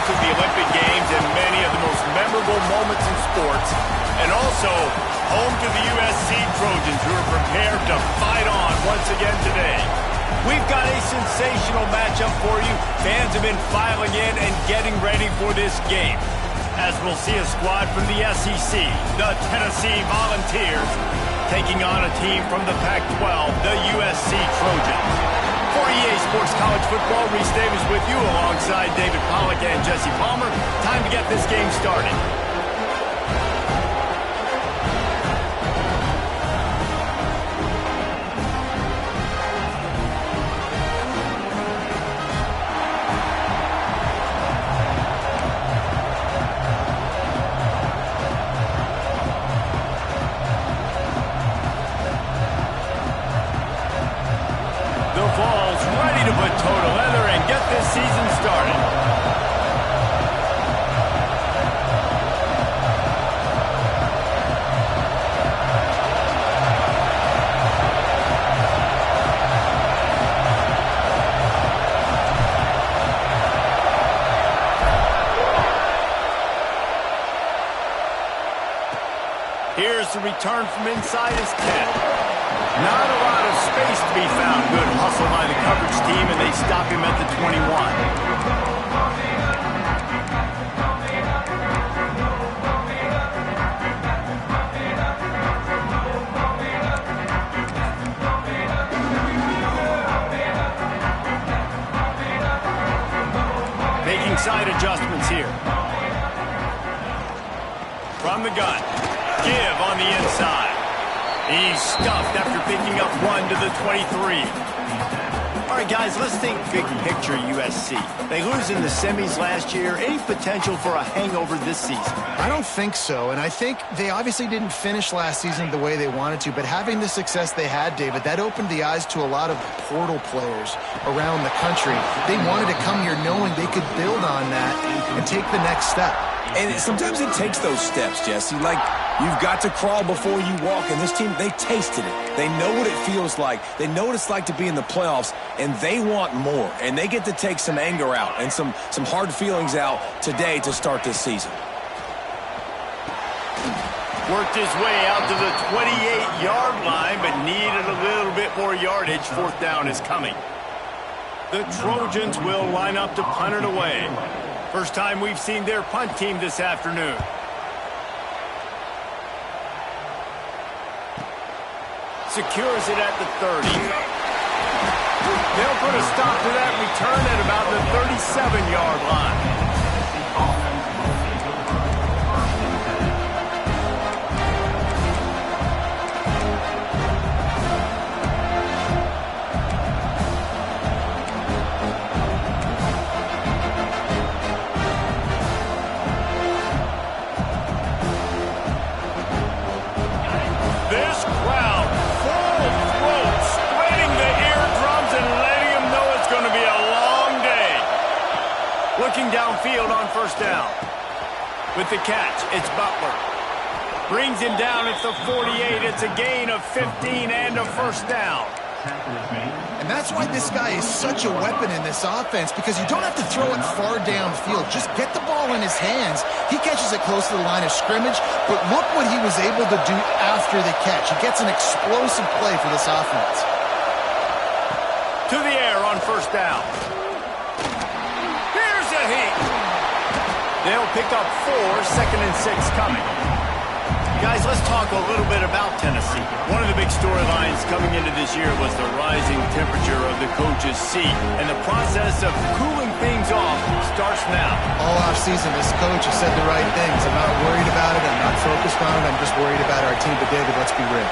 to the Olympic Games and many of the most memorable moments in sports, and also home to the USC Trojans, who are prepared to fight on once again today. We've got a sensational matchup for you. Fans have been filing in and getting ready for this game, as we'll see a squad from the SEC, the Tennessee Volunteers, taking on a team from the Pac-12, the USC Trojans. For EA Sports College Football, Reese Davis with you alongside David Pollack and Jesse Palmer. Time to get this game started. Here's the return from inside his 10. Not a lot of space to be found. Good hustle by the coverage team, and they stop him at the 21. Making side adjustments here. From the gun. Give on the inside. He's stuffed after picking up one to the 23. All right, guys, let's think big picture USC. They lose in the semis last year. Any potential for a hangover this season? I don't think so, and I think they obviously didn't finish last season the way they wanted to, but having the success they had, David, that opened the eyes to a lot of portal players around the country. They wanted to come here knowing they could build on that and take the next step. And sometimes it takes those steps, Jesse. Like, you've got to crawl before you walk. And this team, they tasted it. They know what it feels like. They know what it's like to be in the playoffs, and they want more. And they get to take some anger out and some hard feelings out today to start this season. Worked his way out to the 28-yard line, but needed a little bit more yardage. Fourth down is coming. The Trojans will line up to punt it away. First time we've seen their punt team this afternoon. Secures it at the 30. They'll put a stop to that return at about the 37-yard line. Looking downfield on first down. With the catch, it's Butler. Brings him down at the 48. It's a gain of 15 and a first down. And that's why this guy is such a weapon in this offense, because you don't have to throw it far downfield. Just get the ball in his hands. He catches it close to the line of scrimmage, but look what he was able to do after the catch. He gets an explosive play for this offense. To the air on first down. They'll pick up 4, second and 6 coming. Guys, let's talk a little bit about Tennessee. One of the big storylines coming into this year was the rising temperature of the coach's seat, and the process of cooling things off starts now. All offseason, this coach has said the right things. I'm not worried about it. I'm not focused on it. I'm just worried about our team. But, David, let's be real.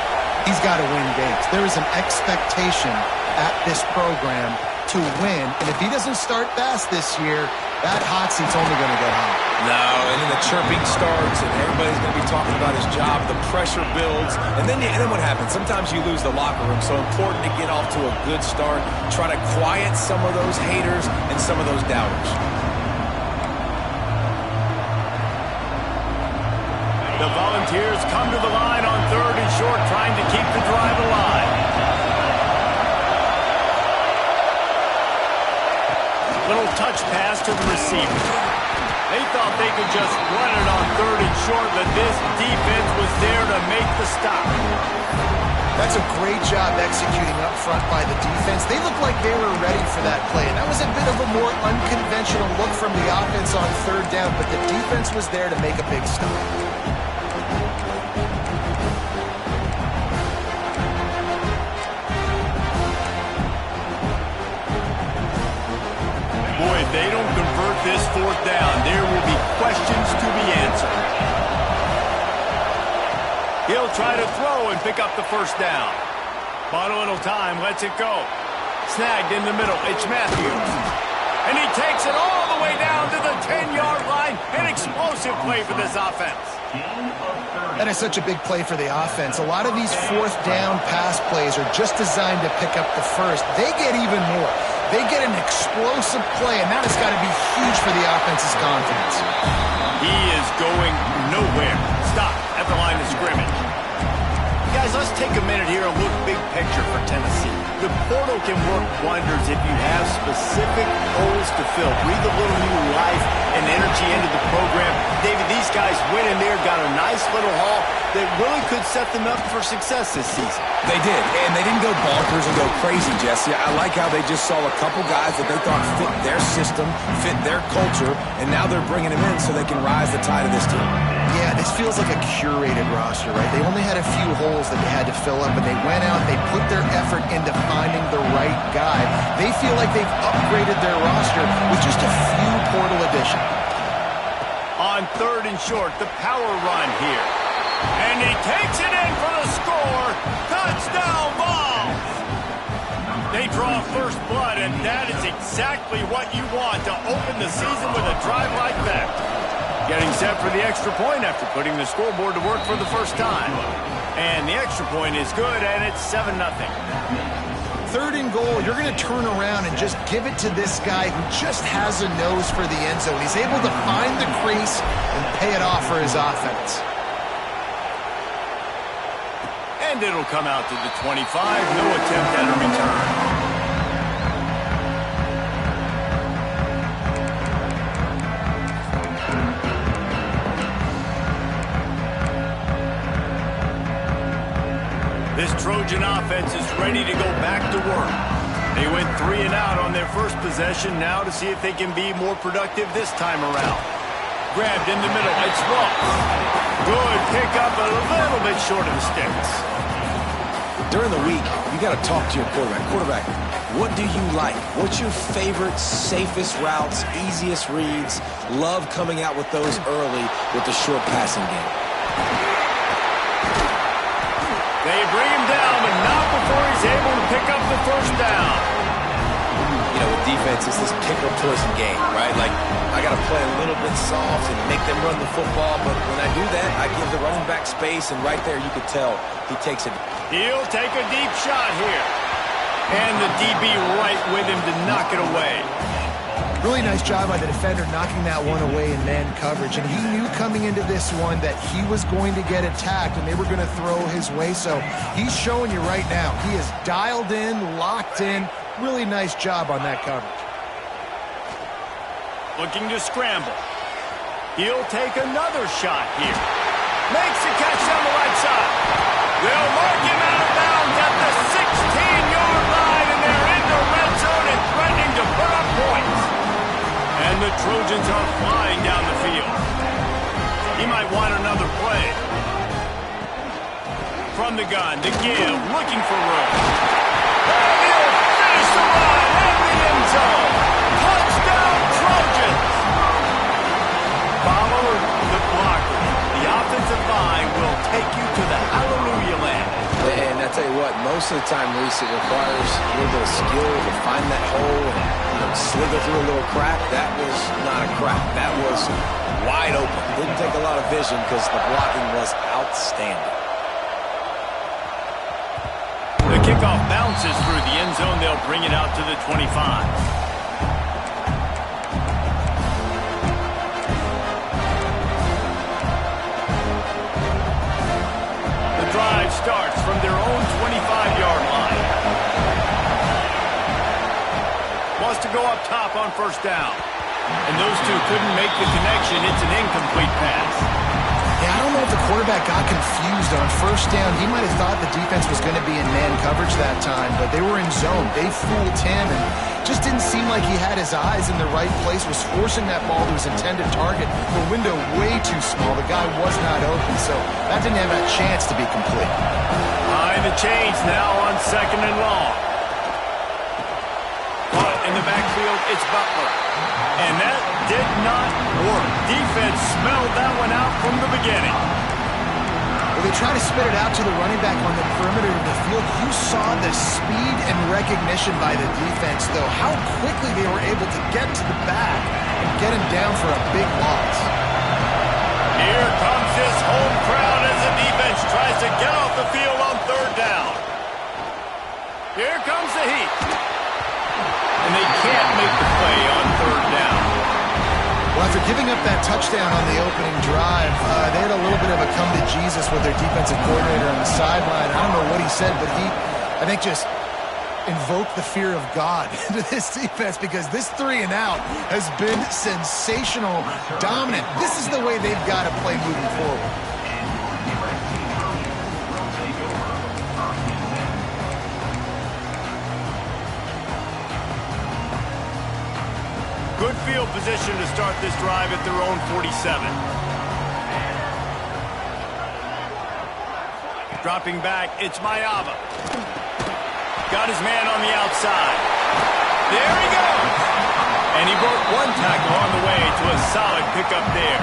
He's got to win games. There is an expectation at this program to win, and if he doesn't start fast this year, that hot seat's only going to get hot. No, and then the chirping starts, and everybody's going to be talking about his job. The pressure builds, and then what happens? Sometimes you lose the locker room, so important to get off to a good start. Try to quiet some of those haters and some of those doubters. The Volunteers come to the line on 3rd and short, trying to keep the drive alive. Little touch pass to the receiver. They thought they could just run it on 3rd and short, but this defense was there to make the stop. That's a great job executing up front by the defense. They looked like they were ready for that play, and that was a bit of a more unconventional look from the offense on 3rd down, but the defense was there to make a big stop. Boy, if they don't convert this 4th down, there will be questions to be answered. He'll try to throw and pick up the 1st down. Final time, lets it go. Snagged in the middle, it's Matthews. And he takes it all the way down to the 10-yard line. An explosive play for this offense. That is such a big play for the offense. A lot of these 4th down pass plays are just designed to pick up the 1st. They get even more. They get an explosive play, and that has got to be huge for the offense's confidence. He is going nowhere. Stop at the line of scrimmage. Guys, let's take a minute here and look big picture for Tennessee. The portal can work wonders if you have specific holes to fill. Breathe a little new life and energy into the program. David, these guys went in there, got a nice little haul that really could set them up for success this season. They did, and they didn't go bonkers and go crazy, Jesse. I like how they just saw a couple guys that they thought fit their system, fit their culture, and now they're bringing them in so they can rise the tide of this team. Yeah, this feels like a curated roster, right? They only had a few holes that they had to fill up, and they went out, they put their effort into finding the right guy. They feel like they've upgraded their roster with just a few portal additions. On 3rd and short, the power run here. And he takes it in for the score. Touchdown ball. They draw first blood, and that is exactly what you want to open the season with a drive like that. Getting set for the extra point after putting the scoreboard to work for the 1st time. And the extra point is good, and it's 7-0. 3rd and goal, you're going to turn around and just give it to this guy who just has a nose for the end zone. He's able to find the crease and pay it off for his offense. And it'll come out to the 25. No attempt at a return. This Trojan offense is ready to go back to work. They went 3 and out on their first possession, now to see if they can be more productive this time around. Grabbed in the middle, it's Ross. Good pickup, a little bit short of the sticks. During the week, you got to talk to your quarterback. Quarterback, what do you like? What's your favorite, safest routes, easiest reads? Love coming out with those early with the short passing game. They bring him down, but not before he's able to pick up the 1st down. You know, with defense, it's this pick-or-poison game, right? Like, I got to play a little bit soft and make them run the football, but when I do that, I give the running back space, and right there you could tell he takes it. He'll take a deep shot here. And the DB right with him to knock it away. Really nice job by the defender knocking that one away in man coverage. And he knew coming into this one that he was going to get attacked and they were going to throw his way. So he's showing you right now. He is dialed in, locked in. Really nice job on that coverage. Looking to scramble. He'll take another shot here. Makes the catch on the right side. They'll mark him out of bounds at the 16-yard line, and they're in the red zone and threatening to put up points. And the Trojans are flying down the field. He might want another play. From the gun, to give, looking for room. And he'll finish the run in the end zone. Touchdown, Trojans! Follow the blocker. The offensive line will take you to the hallelujah land. And I tell you what, most of the time, Reese, it requires a little bit of skill to find that hole and slither through a little crack. That was not a crack. That was wide open. Didn't take a lot of vision because the blocking was outstanding. The kickoff bounces through the end zone. They'll bring it out to the 25. The drive starts from their own 25-yard line. Wants to go up top on 1st down. And those two couldn't make the connection. It's an incomplete pass. Yeah, I don't know if the quarterback got confused on first down. He might have thought the defense was going to be in man coverage that time, but they were in zone. They fooled him and just didn't seem like he had his eyes in the right place, was forcing that ball to his intended target. The window way too small. The guy was not open, so that didn't have a chance to be complete. Behind the chains now on 2nd and long. Caught in the backfield, it's Butler. And that did not work. Defense smelled that one out from the beginning. Well, they try to spit it out to the running back on the perimeter of the field. You saw the speed and recognition by the defense, though. How quickly they were able to get to the back and get him down for a big loss. Here comes this home crowd as the defense tries to get off the field on 3rd down. Here comes the heat. And they can't make the play on 3rd down. Well, after giving up that touchdown on the opening drive, they had a little bit of a come to Jesus with their defensive coordinator on the sideline. I don't know what he said, but he, I think, just invoked the fear of God into this defense because this 3 and out has been sensational, dominant. This is the way they've got to play moving forward. Good field position to start this drive at their own 47. Dropping back, it's Mayava. Got his man on the outside. There he goes! And he broke one tackle on the way to a solid pickup there.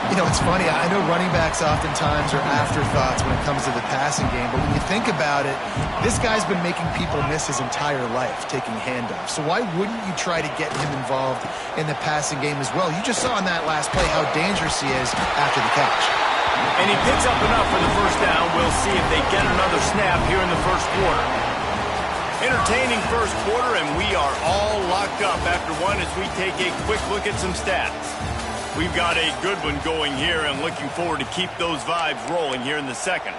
You know, it's funny. I know running backs oftentimes are afterthoughts when it comes to the passing game, but when you think about it, this guy's been making people miss his entire life taking handoffs. So why wouldn't you try to get him involved in the passing game as well? You just saw in that last play how dangerous he is after the catch. And he picks up enough for the 1st down. We'll see if they get another snap here in the 1st quarter. Entertaining 1st quarter, and we are all locked up after one as we take a quick look at some stats. We've got a good one going here and looking forward to keep those vibes rolling here in the 2nd.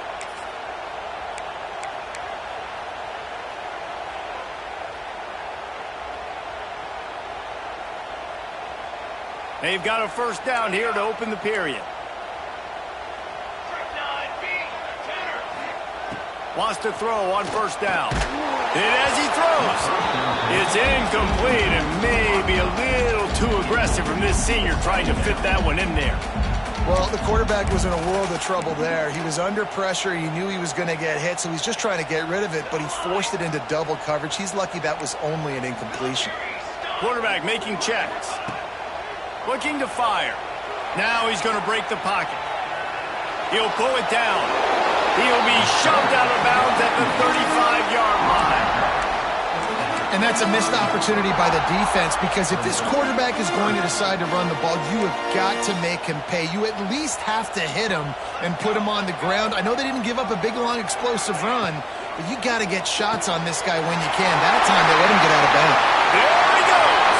They've got a 1st down here to open the period. Wants to throw on 1st down. And as he throws, it's incomplete and maybe a little too aggressive from this senior trying to fit that one in there. Well, the quarterback was in a world of trouble there. He was under pressure. He knew he was going to get hit, so he's just trying to get rid of it, but he forced it into double coverage. He's lucky that was only an incompletion. Quarterback making checks. Looking to fire. Now he's going to break the pocket. He'll pull it down. He'll be shoved out of bounds at the 35-yard line. And that's a missed opportunity by the defense because if this quarterback is going to decide to run the ball, you have got to make him pay. You at least have to hit him and put him on the ground. I know they didn't give up a big, long, explosive run, but you got to get shots on this guy when you can. That time they let him get out of bounds. There he goes!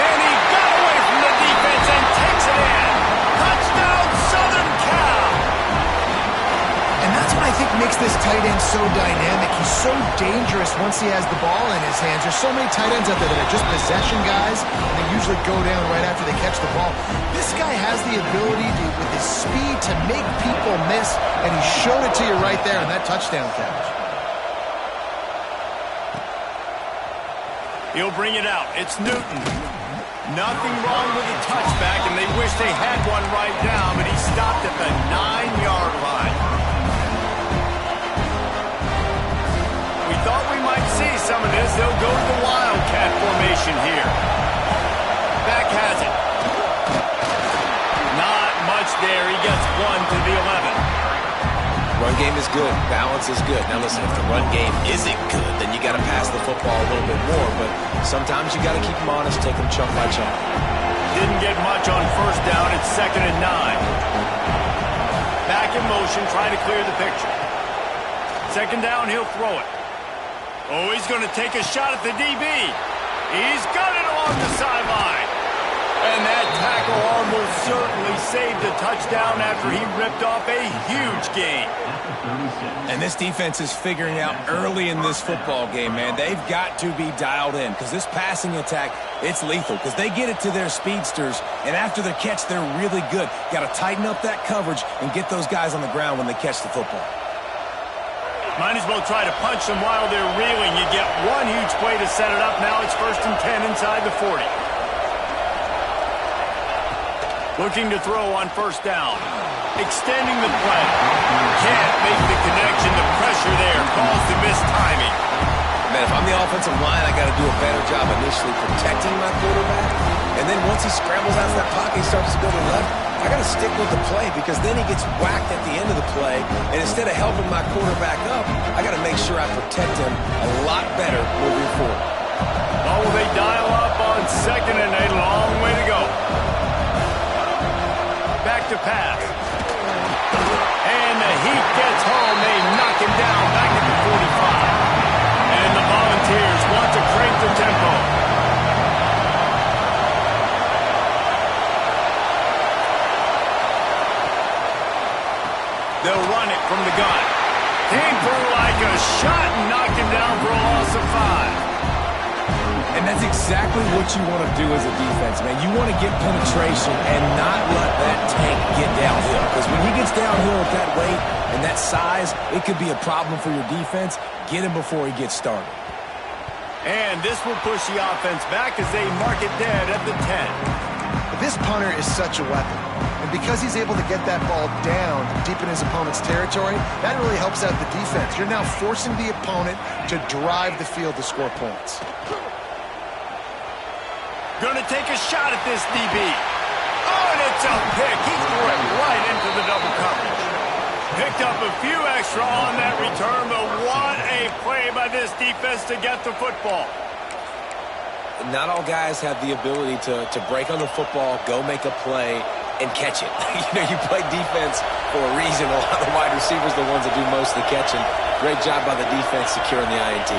And he got away from the defense and takes it in. Touchdown, Southern Cal! And that's what I think makes this tight end so dynamic. He's so dangerous once he has the ball in his hands. There's so many tight ends out there that are just possession guys, and they usually go down right after they catch the ball. This guy has the ability to, with his speed, to make people miss, and he showed it to you right there in that touchdown catch. He'll bring it out. It's Newton. Nothing wrong with the touchback, and they wish they had one right now, but he stopped at the 9-yard line. We thought we might see some of this. They'll go to the Wildcat formation here. Back has it. Not much there. He gets one to the 11. Run game is good. Balance is good. Now listen, if the run game isn't good, then you got to pass the football a little bit more. But sometimes you got to keep them honest, take them chunk by chunk. Didn't get much on 1st down. It's 2nd and 9. Back in motion, trying to clear the picture. 2nd down, he'll throw it. Oh, he's going to take a shot at the DB. He's got it along the sideline. And that tackle almost certainly saved a touchdown after he ripped off a huge gain. And this defense is figuring out early in this football game, man. They've got to be dialed in because this passing attack, it's lethal because they get it to their speedsters, and after the catch, they're really good. Got to tighten up that coverage and get those guys on the ground when they catch the football. Might as well try to punch them while they're reeling. You get one huge play to set it up. Now it's 1st and 10 inside the 40. Looking to throw on 1st down. Extending the play. Can't make the connection. The pressure there caused the missed timing. Man, if I'm the offensive line, I got to do a better job initially protecting my quarterback. And then once he scrambles out of that pocket, he starts to go to the left, I got to stick with the play because then he gets whacked at the end of the play. And instead of helping my quarterback up, I got to make sure I protect him a lot better moving forward. Oh, they dial up on 2nd and a long way to go. Back to pass. And the heat gets home. They knock him down back at the 45. And the Volunteers want to crank the tempo. They'll run it from the gun. Came through like a shot and knocked him down for a loss of 5. And that's exactly what you want to do as a defense, man. You want to get penetration and not let that tank get downhill. Because when he gets downhill at that weight and that size, it could be a problem for your defense. Get him before he gets started. And this will push the offense back as they mark it dead at the 10. This punter is such a weapon. And because he's able to get that ball down deep in his opponent's territory, that really helps out the defense. You're now forcing the opponent to drive the field to score points. Gonna take a shot at this DB. Oh, and it's a pick. He threw it right into the double coverage. Picked up a few extra on that return, but what a play by this defense to get the football. Not all guys have the ability to break on the football, go make a play, and catch it. You play defense for a reason. A lot of the wide receivers are the ones that do most of the catching. Great job by the defense securing the INT.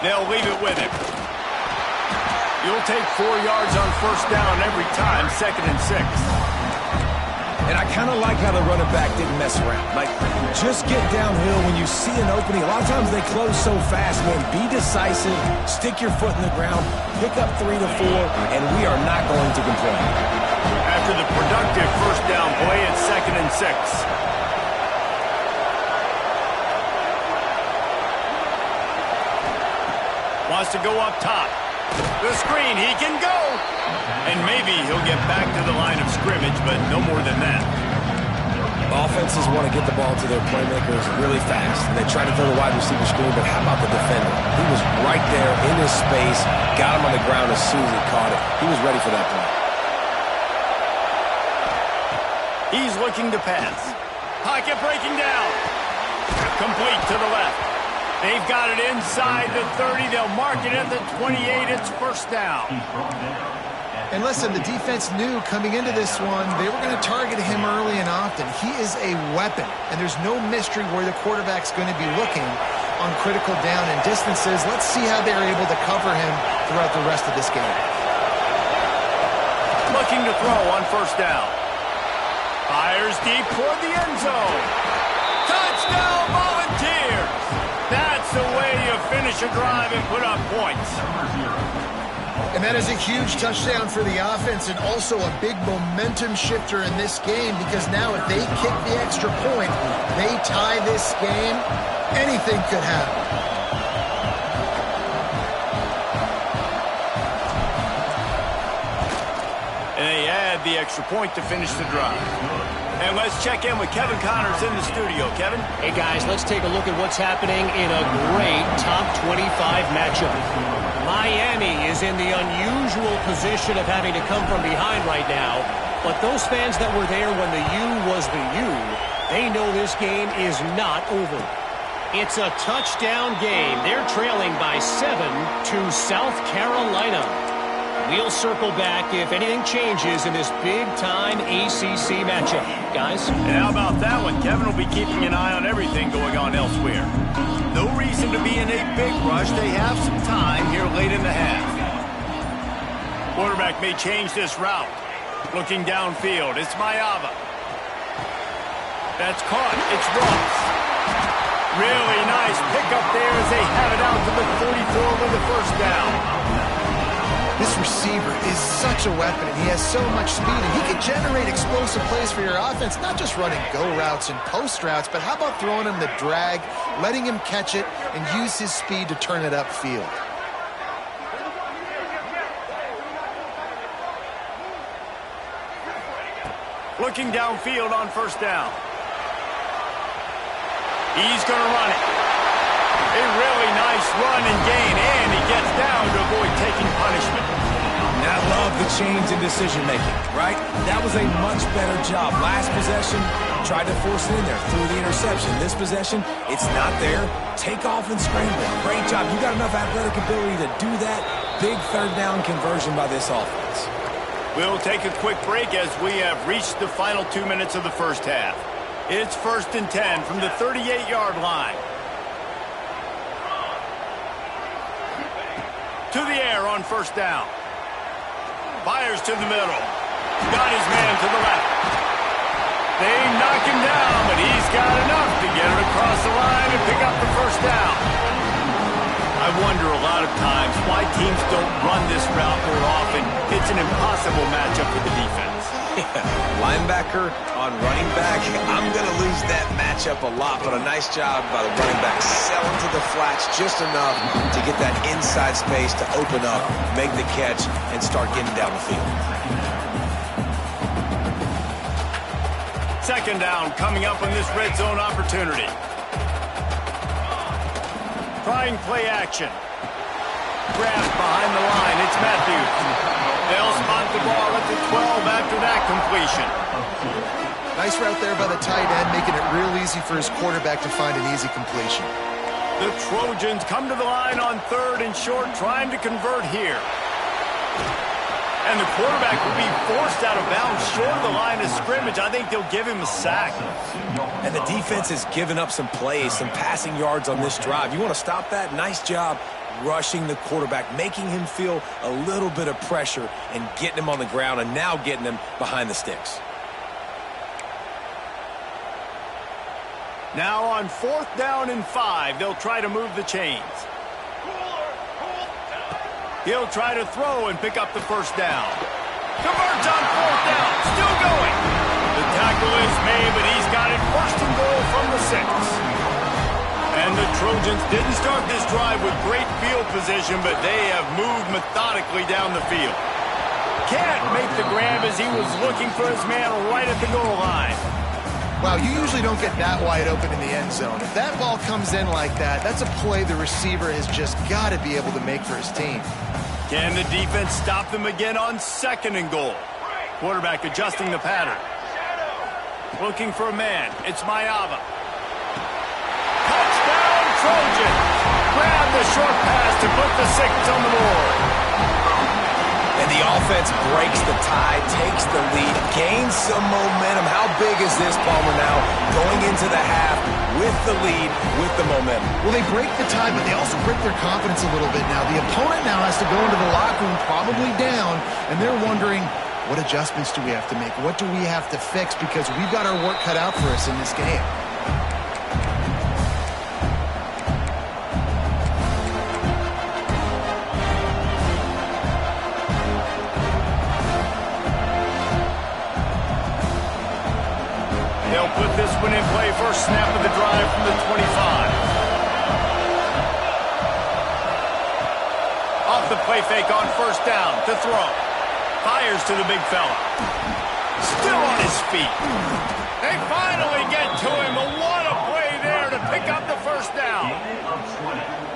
They'll leave it with him. You'll take 4 yards on 1st down every time, 2nd and 6. And I kind of like how the running back didn't mess around. Like, just get downhill when you see an opening. A lot of times they close so fast, man. Be decisive, stick your foot in the ground, pick up 3 to 4, and we are not going to complain. After the productive 1st down play, it's 2nd and 6. Wants to go up top. The screen, he can go. And maybe he'll get back to the line of scrimmage, but no more than that. Offenses want to get the ball to their playmakers really fast. And they try to throw the wide receiver screen, but how about the defender? He was right there in his space, got him on the ground as soon as he caught it. He was ready for that play. He's looking to pass. Pocket breaking down. Complete to the left. They've got it inside the 30. They'll mark it at the 28. It's 1st down. And listen, the defense knew coming into this one, they were going to target him early and often. He is a weapon, and there's no mystery where the quarterback's going to be looking on critical down and distances. Let's see how they're able to cover him throughout the rest of this game. Looking to throw on 1st down. Fires deep toward the end zone. Touchdown, Volunteers! That's the way you finish a drive and put up points. And that is a huge touchdown for the offense and also a big momentum shifter in this game because now if they kick the extra point, they tie this game, anything could happen. And they add the extra point to finish the drive. And let's check in with Kevin Connors in the studio. Kevin? Hey, guys, let's take a look at what's happening in a great top 25 matchup. Miami is in the unusual position of having to come from behind right now. But those fans that were there when the U was the U, they know this game is not over. It's a touchdown game. They're trailing by 7 to South Carolina. We'll circle back if anything changes in this big-time ACC matchup. Guys? And how about that one? Kevin will be keeping an eye on everything going on elsewhere. No reason to be in a big rush. They have some time here late in the half. Quarterback may change this route. Looking downfield, it's Mayava. That's caught. It's Ross. Really nice pickup there as they have it out to the 44 with the first down. This receiver is such a weapon, and he has so much speed, and he can generate explosive plays for your offense, not just running go routes and post routes, but how about throwing him the drag, letting him catch it, and use his speed to turn it upfield. Looking downfield on first down. He's going to run it. A really nice run and gain, and he gets down to avoid taking punishment. And I love the change in decision-making, right? That was a much better job. Last possession, tried to force it in there through the interception. This possession, it's not there. Take off and scramble. Great job. You got enough athletic ability to do that. Big third down conversion by this offense. We'll take a quick break as we have reached the final 2 minutes of the first half. It's 1st and 10 from the 38-yard line. To the air on first down. Fires to the middle. Got his man to the left. They knock him down, but he's got enough to get it across the line and pick up the first down. I wonder a lot of times why teams don't run this route more often. It's an impossible matchup for the defense. Linebacker on running back. I'm going to lose that matchup a lot, but a nice job by the running back selling to the flats just enough to get that inside space to open up, make the catch, and start getting down the field. Second down coming up on this red zone opportunity. Trying play action. Grab behind the line. It's Matthews. They'll spot the ball at the 12 after that completion. Nice route there by the tight end, making it real easy for his quarterback to find an easy completion. The Trojans come to the line on 3rd and short, trying to convert here. And the quarterback will be forced out of bounds short of the line of scrimmage. I think they'll give him a sack. And the defense has given up some plays, some passing yards on this drive. You want to stop that? Nice job rushing the quarterback, making him feel a little bit of pressure and getting him on the ground and now getting him behind the sticks. Now on 4th down and 5, they'll try to move the chains. He'll try to throw and pick up the first down. Converts on 4th down, still going. The tackle is made, but he's got it 1st and goal from the 6. And the Trojans didn't start this drive with great field position, but they have moved methodically down the field. Can't make the grab as he was looking for his man right at the goal line. Wow, you usually don't get that wide open in the end zone. If that ball comes in like that, that's a play the receiver has just got to be able to make for his team. Can the defense stop them again on 2nd and goal? Quarterback adjusting the pattern. Looking for a man. It's Mayava. Touchdown, Trojans. Grab the short pass to put the 6 on the board. And the offense breaks the tie, takes the lead, gains some momentum. How big is this, Palmer, now going into the half with the lead, with the momentum? Well, they break the tie, but they also break their confidence a little bit now. The opponent now has to go into the locker room probably down, and they're wondering, what adjustments do we have to make? What do we have to fix? Because we've got our work cut out for us in this game. They'll put this one in play. First snap of the drive from the 25. Off the play fake on first down to throw. Fires to the big fella. Still on his feet. They finally get to him. What a play there to pick up the first down.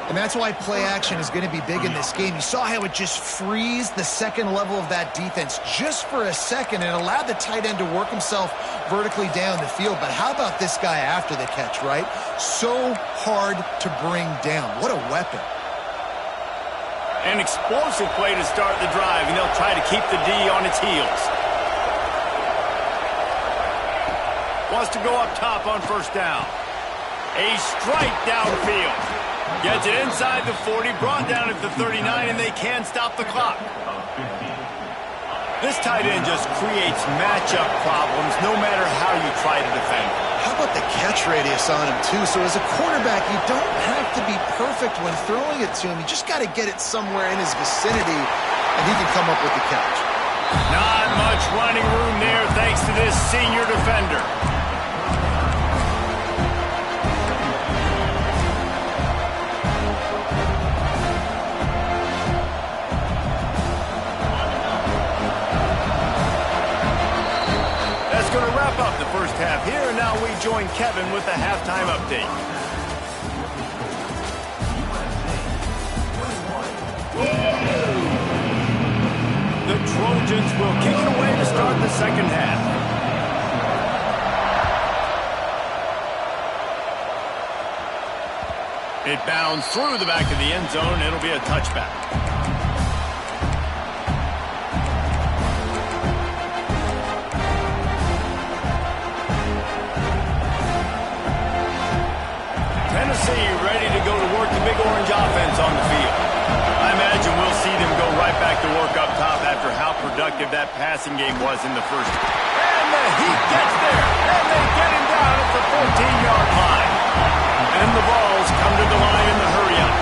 And that's why play action is going to be big in this game. You saw how it just frees the second level of that defense just for a second and allowed the tight end to work himself vertically down the field. But how about this guy after the catch, right? So hard to bring down. What a weapon. An explosive play to start the drive, and they'll try to keep the D on its heels. Wants to go up top on first down. A strike downfield. Gets it inside the 40, brought down at the 39, and they can stop the clock. This tight end just creates matchup problems no matter how you try to defend. How about the catch radius on him, too? So as a quarterback, you don't have to be perfect when throwing it to him. You just got to get it somewhere in his vicinity, and he can come up with the catch. Not much running room there thanks to this senior defender. Going to wrap up the first half here, and now we join Kevin with the halftime update. The Trojans will kick it away to start the second half. It bounds through the back of the end zone. It'll be a touchback. Ready to go to work the big orange offense on the field. I imagine we'll see them go right back to work up top after how productive that passing game was in the first. And the Heat gets there, and they get him down at the 14-yard line. And the balls come to the line in the hurry-up.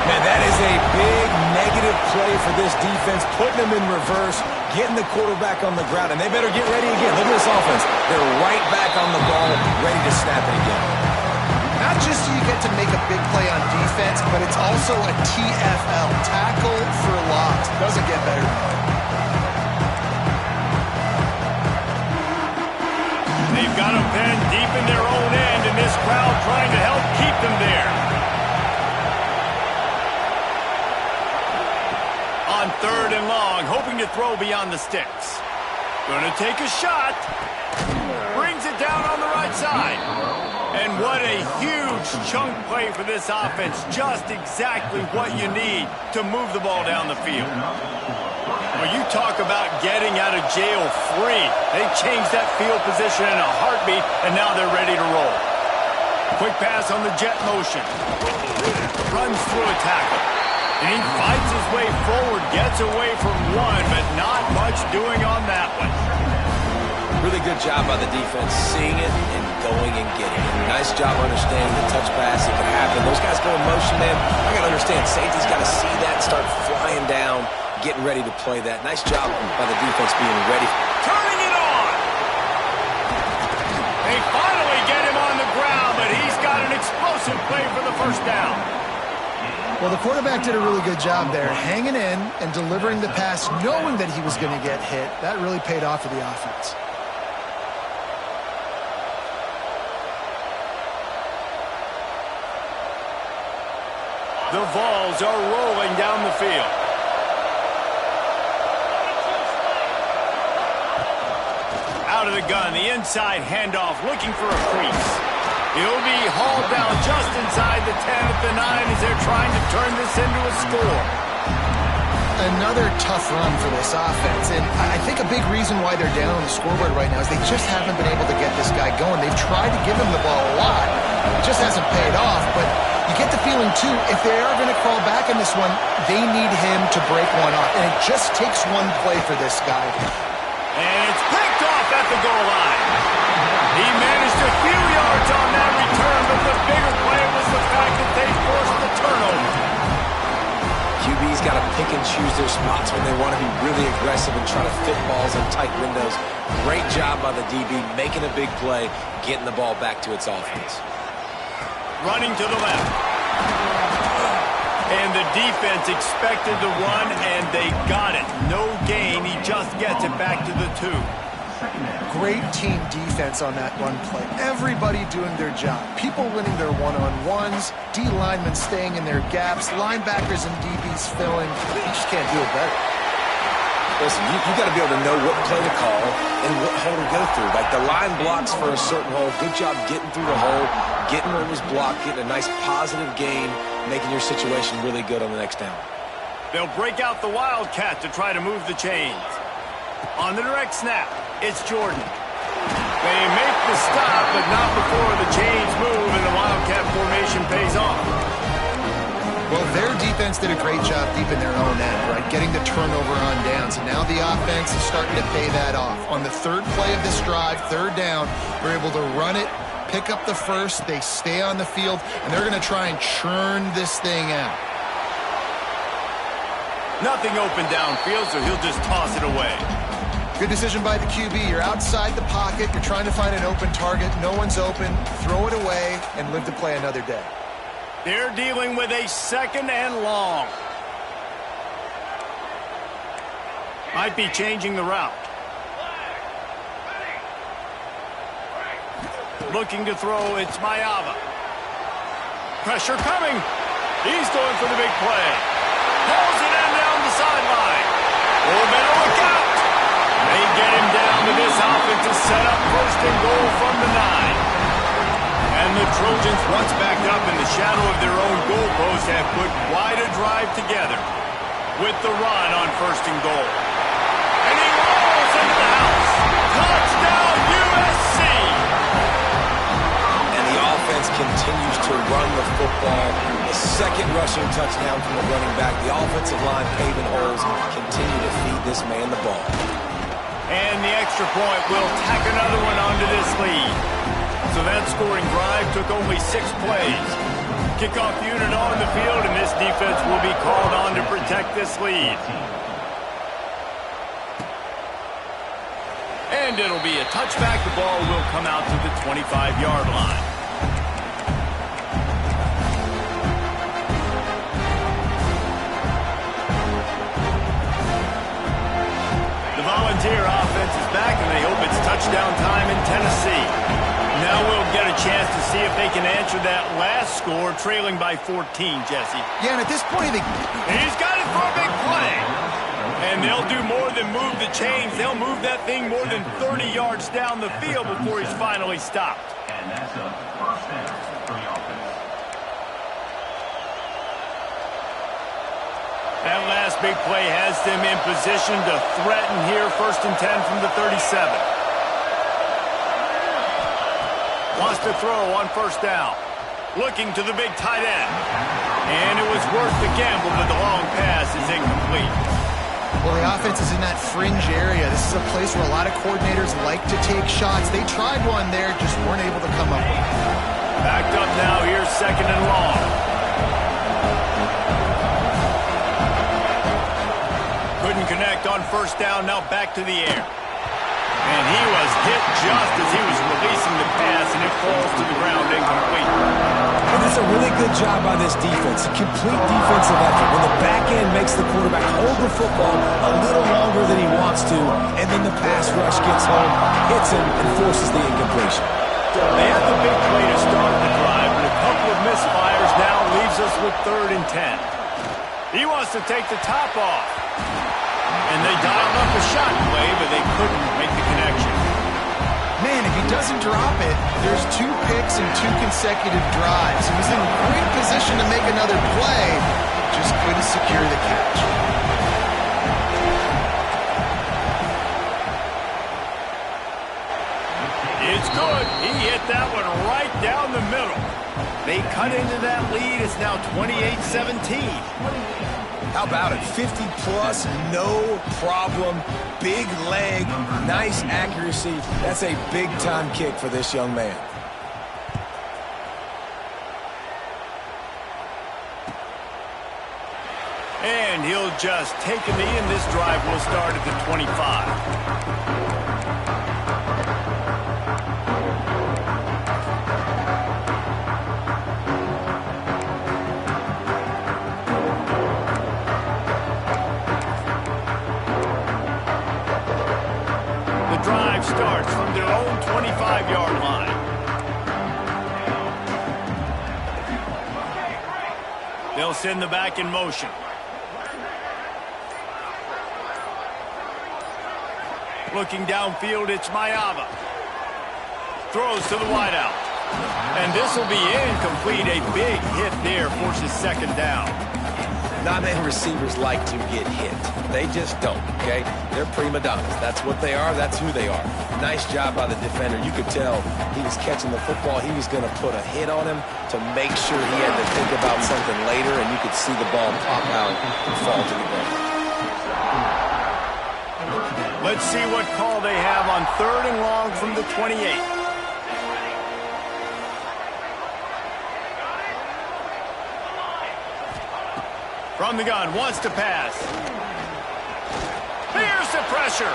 Man, that is a big negative play for this defense, putting them in reverse, getting the quarterback on the ground, and they better get ready again. Look at this offense. They're right back on the ball, ready to snap it again. Not just do you get to make a big play on defense, but it's also a TFL, tackle for loss. Doesn't get better than that. They've got them pinned deep in their own end, and this crowd trying to help keep them there. On third and long, hoping to throw beyond the sticks. Gonna take a shot. Brings it down on the right side. And what a huge chunk play for this offense. Just exactly what you need to move the ball down the field. Well, you talk about getting out of jail free. They changed that field position in a heartbeat, and now they're ready to roll. Quick pass on the jet motion. Runs through a tackle. And he fights his way forward, gets away from one, but not much doing on that one. Really good job by the defense, seeing it and going and getting it. Nice job understanding the touch pass. It can happen. Those guys go in motion, man. I got to understand, safety's got to see that, start flying down, getting ready to play that. Nice job by the defense being ready. Turning it on! They finally get him on the ground, but he's got an explosive play for the first down. Well, the quarterback did a really good job there, hanging in and delivering the pass, knowing that he was going to get hit. That really paid off for the offense. The Vols are rolling down the field. Out of the gun, the inside handoff, looking for a crease. He'll be hauled down just inside the 10 at the 9 as they're trying to turn this into a score. Another tough run for this offense, and I think a big reason why they're down on the scoreboard right now is they just haven't been able to get this guy going. They've tried to give him the ball a lot. It just hasn't paid off, but you get the feeling, too, if they are going to crawl back in this one, they need him to break one off, and it just takes one play for this guy. And it's picked off at the goal line. He managed a few yards on that return, but the bigger play was the fact that they forced the turnover. QB's got to pick and choose their spots when they want to be really aggressive and try to fit balls in tight windows. Great job by the DB, making a big play, getting the ball back to its offense. Running to the left. And the defense expected the run, and they got it. No gain. He just gets it back to the 2. Great team defense on that run play. Everybody doing their job. People winning their one-on-ones, D linemen staying in their gaps, linebackers and DBs filling. You just can't do it better. Listen, you got to be able to know what play to call and what hole to go through. Like the line blocks for a certain hole. Good job getting through the hole, getting where it was blocked, getting a nice positive gain, making your situation really good on the next down. They'll break out the Wildcat to try to move the chains. On the direct snap, it's Jordan. They make the stop, but not before the chains move and the Wildcat formation pays off. Well, their defense did a great job deep in their own end, right? Getting the turnover on downs. And now the offense is starting to pay that off. On the third play of this drive, third down, they're able to run it, pick up the first, they stay on the field, and they're going to try and churn this thing out. Nothing open downfield, so he'll just toss it away. Good decision by the QB. You're outside the pocket. You're trying to find an open target. No one's open. Throw it away and live to play another day. They're dealing with a 2nd and long. Might be changing the route. Looking to throw, it's Mayava. Pressure coming. He's going for the big play. Pulls it in down the sideline. Oh, better look out. They get him down to this offense to set up 1st and goal from the 9. And the Trojans, once backed up in the shadow of their own goalpost, have put quite a drive together with the run on 1st and goal. And he rolls into the house. Touchdown, USC! And the offense continues to run the football. The 2nd rushing touchdown from the running back. The offensive line paving holes and continue to feed this man the ball. And the extra point will tack another one onto this lead. So that scoring drive took only 6 plays. Kickoff unit on the field, and this defense will be called on to protect this lead. And it'll be a touchback. The ball will come out to the 25-yard line. The Volunteer offense is back, and they hope it's touchdown time in Tennessee. Now we'll get a chance to see if they can answer that last score, trailing by 14, Jesse. Yeah, and at this point, he's got it for a big play. And they'll do more than move the chains. They'll move that thing more than 30 yards down the field before he's finally stopped. And that's a 1st down for the offense. That last big play has them in position to threaten here, 1st and 10 from the 37. Wants to throw on 1st down. Looking to the big tight end. And it was worth the gamble, but the long pass is incomplete. well, the offense is in that fringe area. This is a place where a lot of coordinators like to take shots. They tried one there, just weren't able to come up with it. Backed up now, here's 2nd and long. Couldn't connect on 1st down, now back to the air. And he was hit just as he was releasing the pass, and it falls to the ground incomplete. And that's a really good job by this defense. A complete defensive effort. When the back end makes the quarterback hold the football a little longer than he wants to, and then the pass rush gets home, hits him, and forces the incompletion. They had the big play to start the drive, but a couple of misfires now leaves us with 3rd and 10. He wants to take the top off. And they dialed up a shot play, but they couldn't make the connection. Man, if he doesn't drop it, there's 2 picks and 2 consecutive drives. He was in great position to make another play, just couldn't secure the catch. It's good. He hit that one right down the middle. They cut into that lead. It's now 28-17. How about it? 50-plus, no problem. Big leg, nice accuracy. That's a big-time kick for this young man. And he'll just take a knee, and this drive will start at the 25. Starts from their own 25-yard line. They'll send the back in motion. Looking downfield, it's Mayava. Throws to the wideout. And this will be incomplete. A big hit there forces 2nd down. Not many receivers like to get hit. They just don't, okay? They're prima donnas. That's what they are. That's who they are. Nice job by the defender. You could tell he was catching the football. He was going to put a hit on him to make sure he had to think about something later, and you could see the ball pop out and fall to the ground. Let's see what call they have on 3rd and long from the 28. From the gun, wants to pass. Here's the pressure.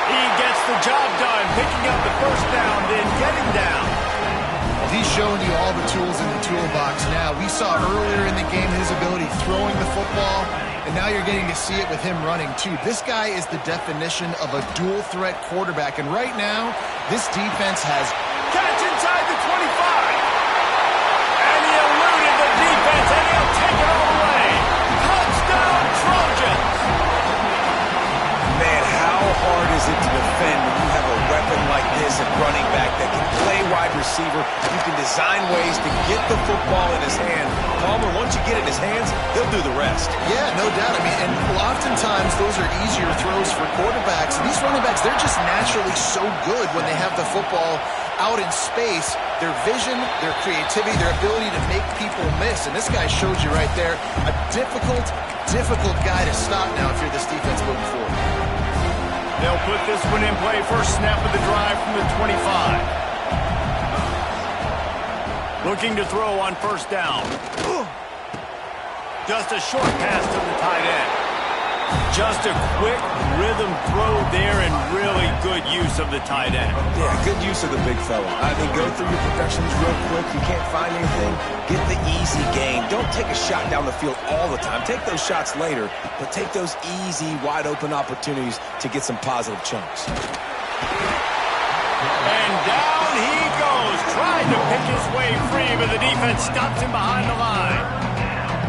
He gets the job done, picking up the first down, then getting down. Well, he's showing you all the tools in the toolbox now. We saw earlier in the game his ability throwing the football, and now you're getting to see it with him running too. This guy is the definition of a dual-threat quarterback, and right now, this defense has catch inside the 25. And he eluded the defense, and he'll take it all the way. Touchdown, Trojans! Man, how hard is it to defend when you have a weapon like this at running back that can play wide receiver? You can design ways to get the football in his hand. Palmer, once you get it in his hands, he'll do the rest. Yeah, no doubt. I mean, and oftentimes those are easier throws for quarterbacks. And these running backs, they're just naturally so good when they have the football out in space. Their vision, their creativity, their ability to make people miss. And this guy shows you right there a difficult guy to stop now if you're this defense moving forward. They'll put this one in play. First snap of the drive from the 25. Looking to throw on first down. Just a short pass to the tight end. Just a quick rhythm throw there and really good use of the tight end. Yeah, good use of the big fella. I mean, go through your progressions real quick. You can't find anything. Get the easy game. Don't take a shot down the field all the time. Take those shots later, but take those easy, wide-open opportunities to get some positive chunks. And down he goes. Tried to pick his way free, but the defense stops him behind the line.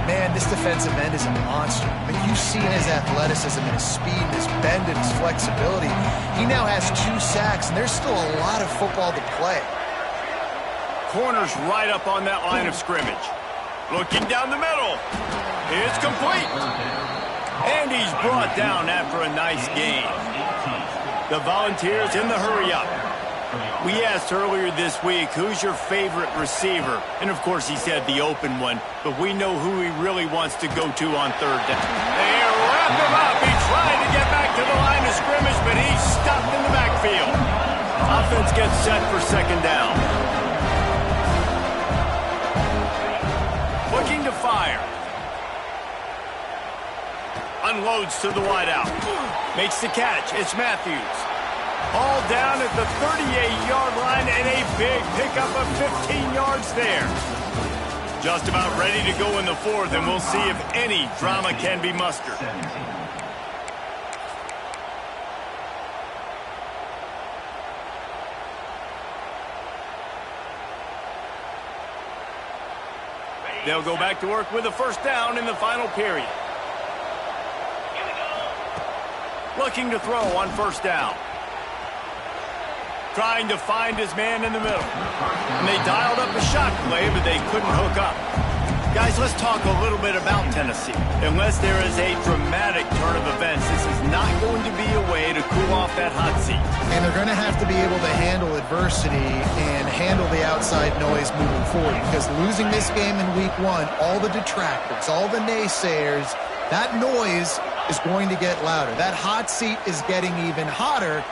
Man, this defensive end is a monster. But you've seen his athleticism and his speed and his bend and his flexibility. He now has 2 sacks, and there's still a lot of football to play. Corner's right up on that line of scrimmage. Looking down the middle. It's complete. And he's brought down after a nice gain. The Volunteers in the hurry-up. We asked earlier this week, who's your favorite receiver? And, of course, he said the open one, but we know who he really wants to go to on 3rd down. They wrap him up. He tried to get back to the line of scrimmage, but he's stopped in the backfield. Offense gets set for 2nd down. Looking to fire. Unloads to the wideout. Makes the catch. It's Matthews. All down at the 38-yard line and a big pickup of 15 yards there. Just about ready to go in the 4th, and we'll see if any drama can be mustered. They'll go back to work with a first down in the final period. Looking to throw on first down. Trying to find his man in the middle. And they dialed up a shot play, but they couldn't hook up. Guys, let's talk a little bit about Tennessee. Unless there is a dramatic turn of events, this is not going to be a way to cool off that hot seat. And they're going to have to be able to handle adversity and handle the outside noise moving forward. Because losing this game in week 1, all the detractors, all the naysayers, that noise is going to get louder. That hot seat is getting even hotter.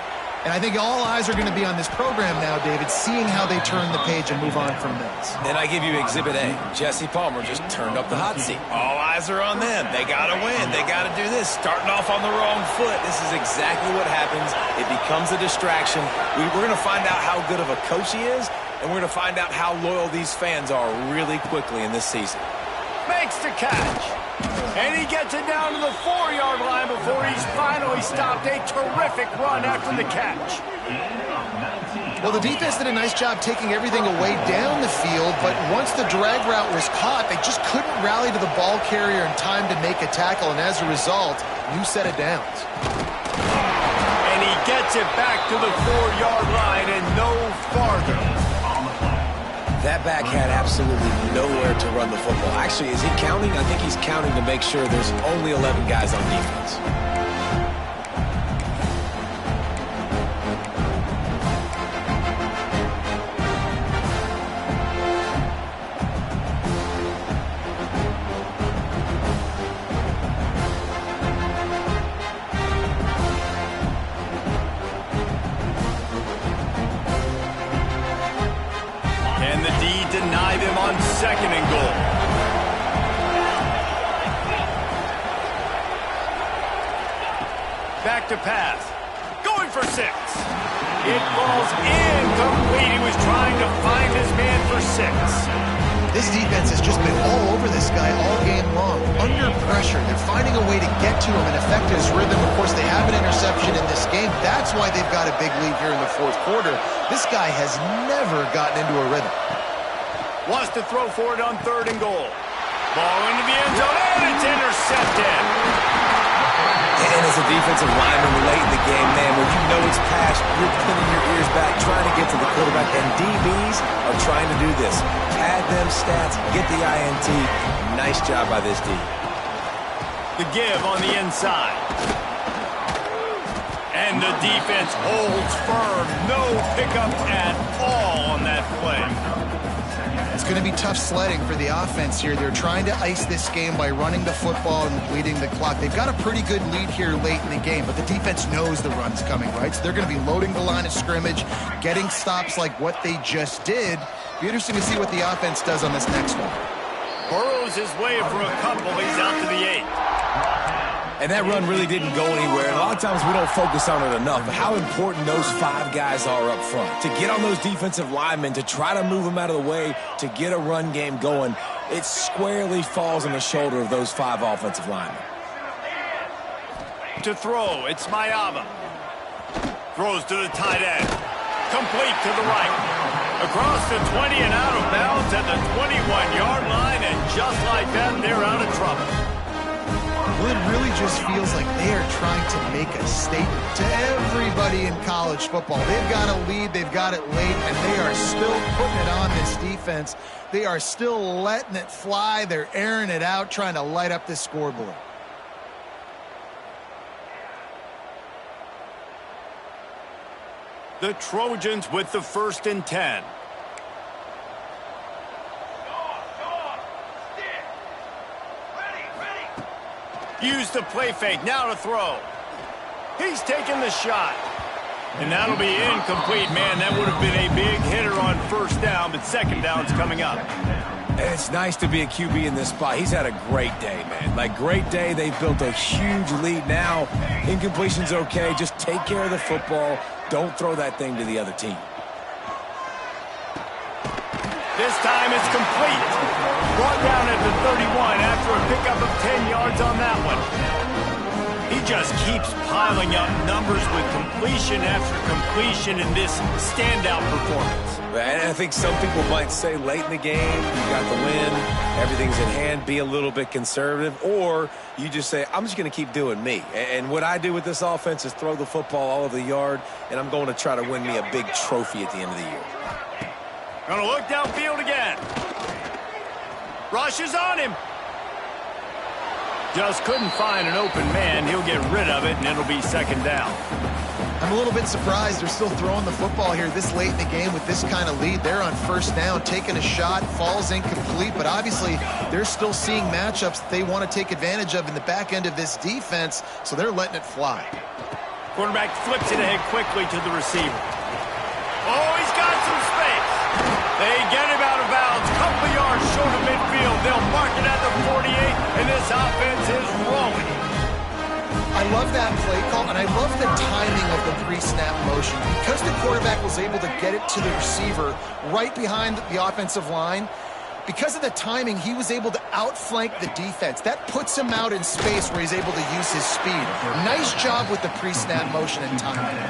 And I think all eyes are going to be on this program now, David, seeing how they turn the page and move on from this. Then I give you Exhibit A. Jesse Palmer just turned up the hot seat. All eyes are on them. They got to win. They got to do this. Starting off on the wrong foot. This is exactly what happens. It becomes a distraction. We're going to find out how good of a coach he is, and we're going to find out how loyal these fans are really quickly in this season. Makes the catch. And he gets it down to the 4-yard line before he's finally stopped. A terrific run after the catch. Well, the defense did a nice job taking everything away down the field, but once the drag route was caught, they just couldn't rally to the ball carrier in time to make a tackle, and as a result, new set of downs. And he gets it back to the 4-yard line and no farther. That back had absolutely nowhere to run the football. Actually, is he counting? I think he's counting to make sure there's only 11 guys on defense. Deny them on 2nd and goal. Back to pass. Going for 6. It falls incomplete. He was trying to find his man for 6. This defense has just been all over this guy all game long. Under pressure. They're finding a way to get to him and affect his rhythm. Of course, they have an interception in this game. That's why they've got a big lead here in the 4th quarter. This guy has never gotten into a rhythm. Wants to throw for it on 3rd and goal. Ball into the end zone, and it's intercepted. And as a defensive lineman late in the game, man, when you know it's past, you're pinning your ears back, trying to get to the quarterback, and DBs are trying to do this. Pad them stats, get the INT. Nice job by this D. The give on the inside. And the defense holds firm. No pickup at all on that play. It's going to be tough sledding for the offense here. They're trying to ice this game by running the football and bleeding the clock. They've got a pretty good lead here late in the game, but the defense knows the run's coming, right? So they're going to be loading the line of scrimmage, getting stops like what they just did. Be interesting to see what the offense does on this next one. Burrows his way for a couple. He's out to the 8. And that run really didn't go anywhere. And a lot of times we don't focus on it enough. But how important those 5 guys are up front. To get on those defensive linemen, to try to move them out of the way, to get a run game going, it squarely falls on the shoulder of those 5 offensive linemen. To throw, it's Mayava. Throws to the tight end. Complete to the right. Across the 20 and out of bounds at the 21-yard line. And just like that, they're out of trouble. Well, it really just feels like they are trying to make a statement to everybody in college football. They've got a lead, they've got it late, and they are still putting it on this defense. They are still letting it fly. They're airing it out, trying to light up this scoreboard. The Trojans with the 1st and 10. Use the play fake, now to throw. He's taking the shot. And that'll be incomplete. Man, that would have been a big hitter on 1st down, but 2nd down's coming up. And it's nice to be a QB in this spot. He's had a great day, man. Like, great day. They've built a huge lead now. Incompletion's okay. Just take care of the football. Don't throw that thing to the other team. This time it's complete. Brought down at the 31 after a pickup of 10 yards on that one. He just keeps piling up numbers with completion after completion in this standout performance. And I think some people might say late in the game, you got the win, everything's in hand, be a little bit conservative, or you just say, I'm just going to keep doing me. And what I do with this offense is throw the football all over the yard, and I'm going to try to win me a big trophy at the end of the year. Gonna look downfield again. Rush is on him. Just couldn't find an open man. He'll get rid of it, and it'll be 2nd down. I'm a little bit surprised they're still throwing the football here this late in the game with this kind of lead. They're on 1st down, taking a shot, falls incomplete, but obviously they're still seeing matchups that they want to take advantage of in the back end of this defense, so they're letting it fly. Quarterback flips it ahead quickly to the receiver. Oh, he's got some space. They get him out of bounds, couple yards short of midfield. They'll mark it at the 48, and this offense is rolling. I love that play call, and I love the timing of the pre-snap motion. Because the quarterback was able to get it to the receiver right behind the offensive line, because of the timing, he was able to outflank the defense. That puts him out in space where he's able to use his speed. Nice job with the pre-snap motion and timing.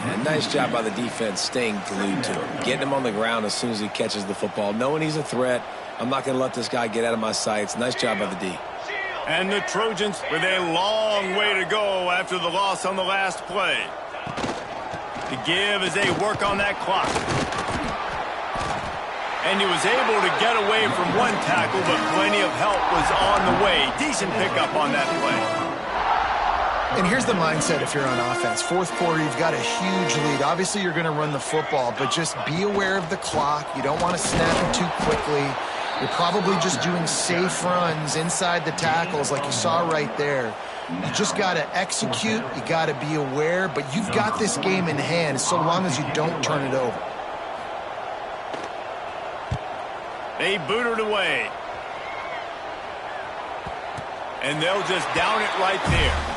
And nice job by the defense staying glued to him, getting him on the ground as soon as he catches the football, knowing he's a threat. I'm not going to let this guy get out of my sights. Nice job by the D. And the Trojans with a long way to go after the loss on the last play. The give as they work on that clock. And he was able to get away from one tackle, but plenty of help was on the way. Decent pickup on that play. And here's the mindset if you're on offense. Fourth quarter, you've got a huge lead. Obviously, you're going to run the football, but just be aware of the clock. You don't want to snap it too quickly. You're probably just doing safe runs inside the tackles like you saw right there. You just got to execute. You got to be aware, but you've got this game in hand so long as you don't turn it over. They boot it away. And they'll just down it right there.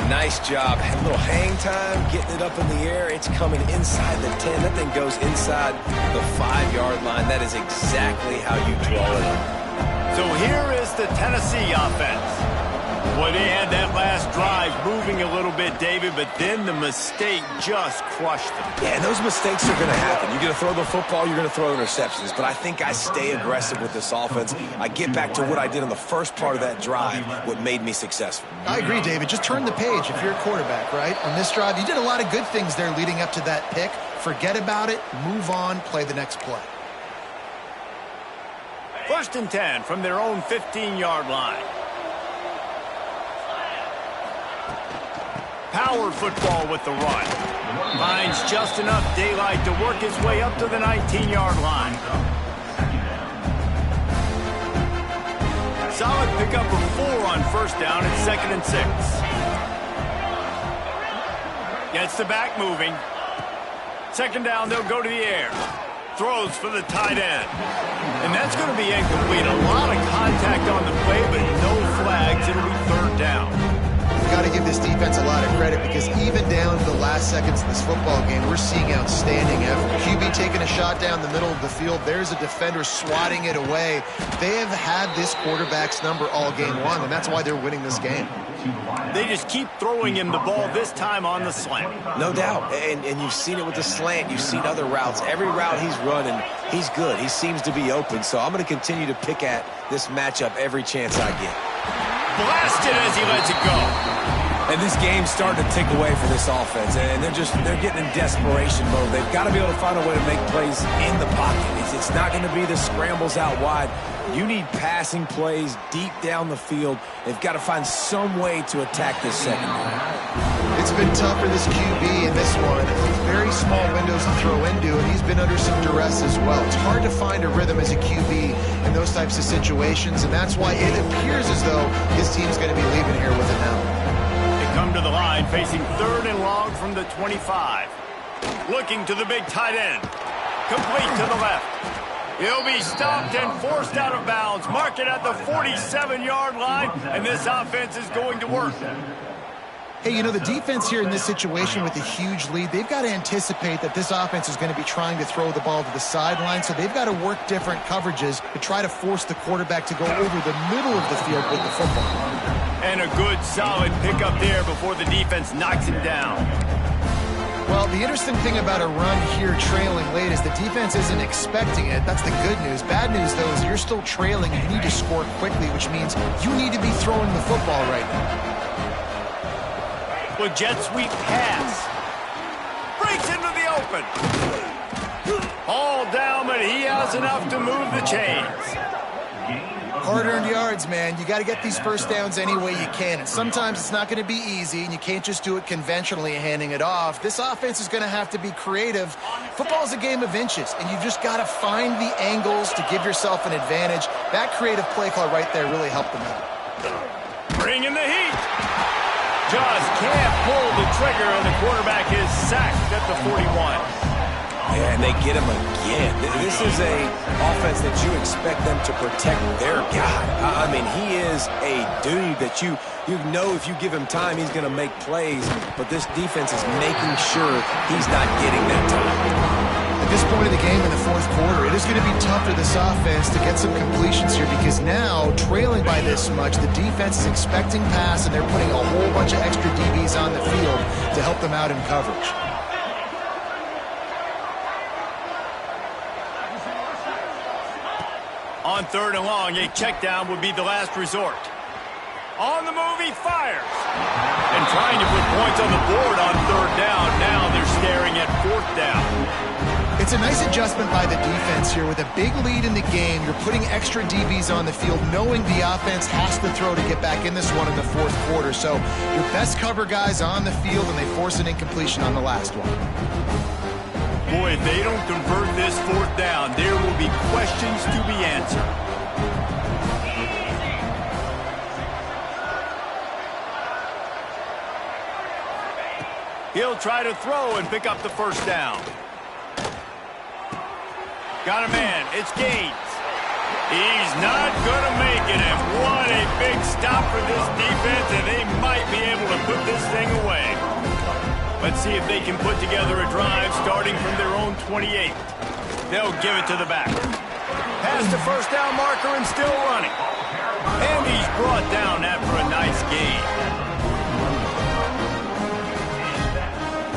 Nice job. A little hang time, getting it up in the air. It's coming inside the 10. That thing goes inside the 5-yard line. That is exactly how you draw it up. So here is the Tennessee offense. Well, they had that last drive moving a little bit, David, but then the mistake just crushed them. Yeah, and those mistakes are going to happen. You're going to throw the football, you're going to throw interceptions. But I think I stay aggressive with this offense. I get back to what I did in the first part of that drive, what made me successful. I agree, David. Just turn the page if you're a quarterback, right? On this drive, you did a lot of good things there leading up to that pick. Forget about it, move on, play the next play. 1st and 10 from their own 15-yard line. Power football with the run. Finds just enough daylight to work his way up to the 19-yard line. Solid pickup of 4 on 1st down and 2nd and 6. Gets the back moving. 2nd down, they'll go to the air. Throws for the tight end. And that's going to be incomplete. A lot of contact on the play, but no flags. It'll be 3rd down. Got to give this defense a lot of credit because even down to the last seconds of this football game, we're seeing outstanding effort. QB taking a shot down the middle of the field. There's a defender swatting it away. They have had this quarterback's number all game long, and that's why they're winning this game. They just keep throwing him the ball, this time on the slant. No doubt, and you've seen it with the slant. You've seen other routes. Every route he's running, he's good. He seems to be open, so I'm going to continue to pick at this matchup every chance I get. Blasted as he lets it go. And this game's starting to tick away for this offense, and they're getting in desperation mode. They've got to be able to find a way to make plays in the pocket. It's not going to be the scrambles out wide. You need passing plays deep down the field. They've got to find some way to attack this secondary. It's been tough for this QB in this one. Very small windows to throw into, and he's been under some duress as well. It's hard to find a rhythm as a QB in those types of situations, and that's why it appears as though his team's going to be leaving here with it now. Come to the line, facing 3rd and long from the 25. Looking to the big tight end. Complete to the left. He'll be stopped and forced out of bounds. Mark it at the 47-yard line, and this offense is going to work. Hey, you know, the defense here in this situation with a huge lead, they've got to anticipate that this offense is going to be trying to throw the ball to the sideline, so they've got to work different coverages to try to force the quarterback to go over the middle of the field with the football. And a good, solid pickup there before the defense knocks him down. Well, the interesting thing about a run here trailing late is the defense isn't expecting it. That's the good news. Bad news, though, is you're still trailing and you need to score quickly, which means you need to be throwing the football right now. Well, jet sweep pass. Breaks into the open. All down, but he has enough to move the chains. Hard-earned yards, man. You got to get these first downs any way you can. And sometimes it's not going to be easy, and you can't just do it conventionally handing it off. This offense is going to have to be creative. Football is a game of inches, and you've just got to find the angles to give yourself an advantage. That creative play call right there really helped them out. Bringing the heat. Just can't pull the trigger, and the quarterback is sacked at the 41. Yeah, and they get him again. This is a offense that you expect them to protect their guy. I mean, he is a dude that you know if you give him time, he's going to make plays. But this defense is making sure he's not getting that time. At this point of the game in the fourth quarter, it is going to be tough for this offense to get some completions here because now, trailing by this much, the defense is expecting pass, and they're putting a whole bunch of extra DBs on the field to help them out in coverage. On 3rd and long, a check down would be the last resort. On the move, he fires. And trying to put points on the board on 3rd down. Now they're staring at 4th down. It's a nice adjustment by the defense here. With a big lead in the game, you're putting extra DBs on the field, knowing the offense has to throw to get back in this one in the fourth quarter. So your best cover guys on the field, and they force an incompletion on the last one. Boy, if they don't convert this fourth down, there will be questions to be answered. He'll try to throw and pick up the first down. Got a man. It's Gaines. He's not going to make it, and what a big stop for this defense, and they might be able to put this thing away. Let's see if they can put together a drive starting from their own 28. They'll give it to the back. Past the first down marker and still running. And he's brought down after a nice gain.